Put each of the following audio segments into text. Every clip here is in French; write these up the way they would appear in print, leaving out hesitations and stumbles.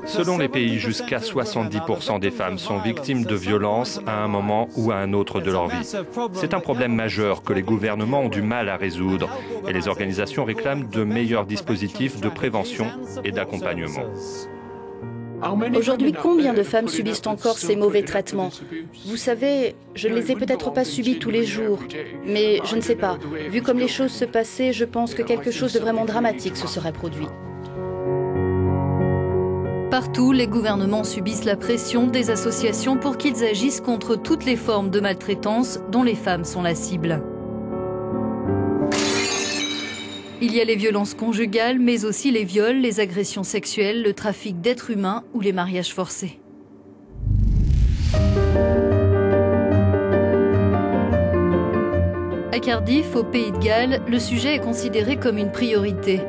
Selon les pays, jusqu'à 70% des femmes sont victimes de violences à un moment ou à un autre de leur vie. C'est un problème majeur que les gouvernements ont du mal à résoudre et les organisations réclament de meilleurs dispositifs de prévention et d'accompagnement. Aujourd'hui, combien de femmes subissent encore ces mauvais traitements? Vous savez, je ne les ai peut-être pas subis tous les jours, mais je ne sais pas. Vu comme les choses se passaient, je pense que quelque chose de vraiment dramatique se serait produit. Partout, les gouvernements subissent la pression des associations pour qu'ils agissent contre toutes les formes de maltraitance dont les femmes sont la cible. Il y a les violences conjugales, mais aussi les viols, les agressions sexuelles, le trafic d'êtres humains ou les mariages forcés. À Cardiff, au Pays de Galles, le sujet est considéré comme une priorité.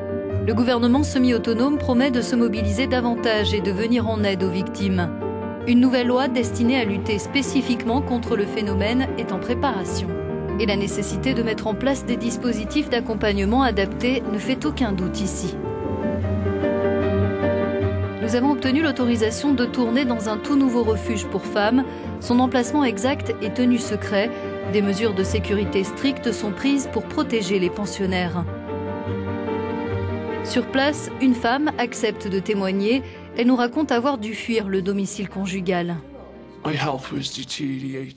Le gouvernement semi-autonome promet de se mobiliser davantage et de venir en aide aux victimes. Une nouvelle loi destinée à lutter spécifiquement contre le phénomène est en préparation. Et la nécessité de mettre en place des dispositifs d'accompagnement adaptés ne fait aucun doute ici. Nous avons obtenu l'autorisation de tourner dans un tout nouveau refuge pour femmes. Son emplacement exact est tenu secret. Des mesures de sécurité strictes sont prises pour protéger les pensionnaires. Sur place, une femme accepte de témoigner. Elle nous raconte avoir dû fuir le domicile conjugal.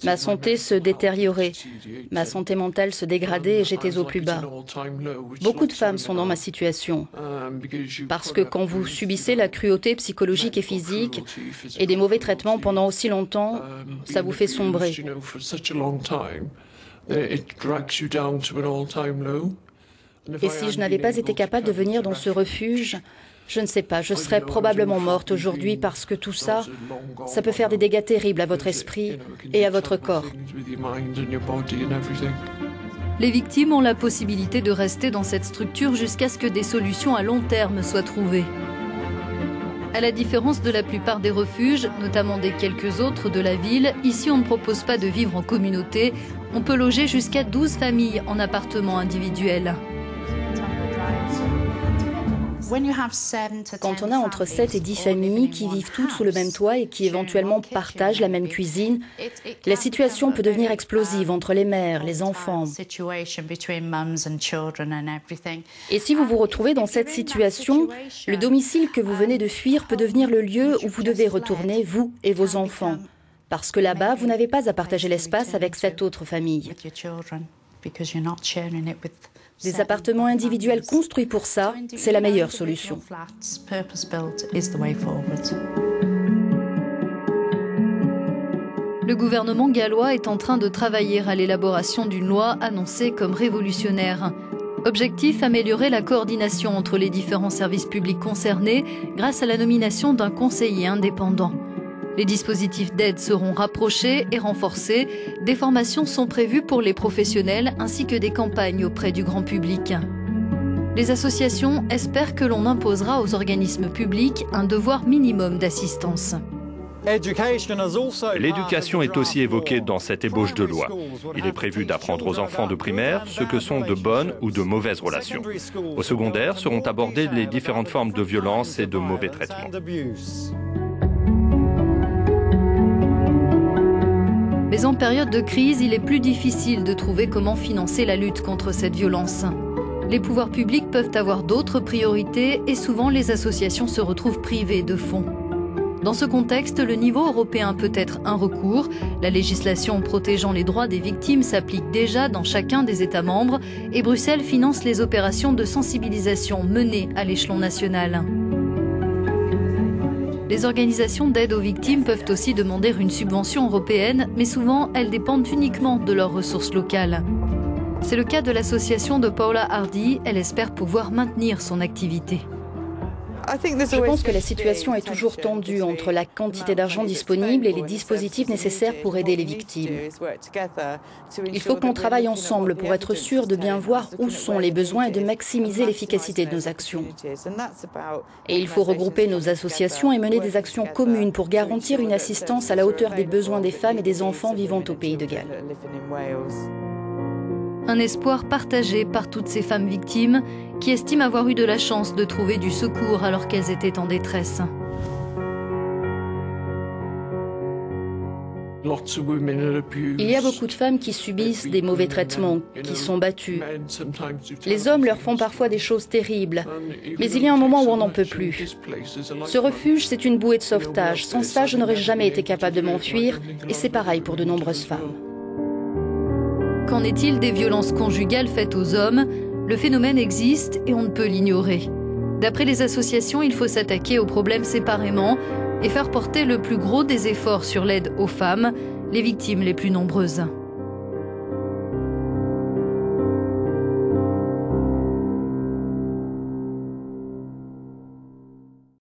Ma santé se détériorait, ma santé mentale se dégradait et j'étais au plus bas. Beaucoup de femmes sont dans ma situation. Parce que quand vous subissez la cruauté psychologique et physique et des mauvais traitements pendant aussi longtemps, ça vous fait sombrer. Et si je n'avais pas été capable de venir dans ce refuge, je ne sais pas, je serais probablement morte aujourd'hui parce que tout ça, ça peut faire des dégâts terribles à votre esprit et à votre corps. Les victimes ont la possibilité de rester dans cette structure jusqu'à ce que des solutions à long terme soient trouvées. À la différence de la plupart des refuges, notamment des quelques autres de la ville, ici on ne propose pas de vivre en communauté. On peut loger jusqu'à 12 familles en appartements individuels. Quand on a entre 7 et 10 familles qui vivent toutes sous le même toit et qui éventuellement partagent la même cuisine, la situation peut devenir explosive entre les mères, les enfants. Et si vous vous retrouvez dans cette situation, le domicile que vous venez de fuir peut devenir le lieu où vous devez retourner, vous et vos enfants. Parce que là-bas, vous n'avez pas à partager l'espace avec cette autre famille. Des appartements individuels construits pour ça, c'est la meilleure solution. Le gouvernement gallois est en train de travailler à l'élaboration d'une loi annoncée comme révolutionnaire. Objectif, améliorer la coordination entre les différents services publics concernés grâce à la nomination d'un conseiller indépendant. Les dispositifs d'aide seront rapprochés et renforcés. Des formations sont prévues pour les professionnels ainsi que des campagnes auprès du grand public. Les associations espèrent que l'on imposera aux organismes publics un devoir minimum d'assistance. L'éducation est aussi évoquée dans cette ébauche de loi. Il est prévu d'apprendre aux enfants de primaire ce que sont de bonnes ou de mauvaises relations. Au secondaire seront abordées les différentes formes de violence et de mauvais traitements. Mais en période de crise, il est plus difficile de trouver comment financer la lutte contre cette violence. Les pouvoirs publics peuvent avoir d'autres priorités et souvent les associations se retrouvent privées de fonds. Dans ce contexte, le niveau européen peut être un recours. La législation protégeant les droits des victimes s'applique déjà dans chacun des États membres et Bruxelles finance les opérations de sensibilisation menées à l'échelon national. Les organisations d'aide aux victimes peuvent aussi demander une subvention européenne, mais souvent elles dépendent uniquement de leurs ressources locales. C'est le cas de l'association de Paula Hardy, elle espère pouvoir maintenir son activité. Je pense que la situation est toujours tendue entre la quantité d'argent disponible et les dispositifs nécessaires pour aider les victimes. Il faut que l'on travaille ensemble pour être sûr de bien voir où sont les besoins et de maximiser l'efficacité de nos actions. Et il faut regrouper nos associations et mener des actions communes pour garantir une assistance à la hauteur des besoins des femmes et des enfants vivant au Pays de Galles. Un espoir partagé par toutes ces femmes victimes qui estiment avoir eu de la chance de trouver du secours alors qu'elles étaient en détresse. Il y a beaucoup de femmes qui subissent des mauvais traitements, qui sont battues. Les hommes leur font parfois des choses terribles, mais il y a un moment où on n'en peut plus. Ce refuge, c'est une bouée de sauvetage. Sans ça, je n'aurais jamais été capable de m'enfuir, et c'est pareil pour de nombreuses femmes. Qu'en est-il des violences conjugales faites aux hommes? Le phénomène existe et on ne peut l'ignorer. D'après les associations, il faut s'attaquer aux problèmes séparément et faire porter le plus gros des efforts sur l'aide aux femmes, les victimes les plus nombreuses.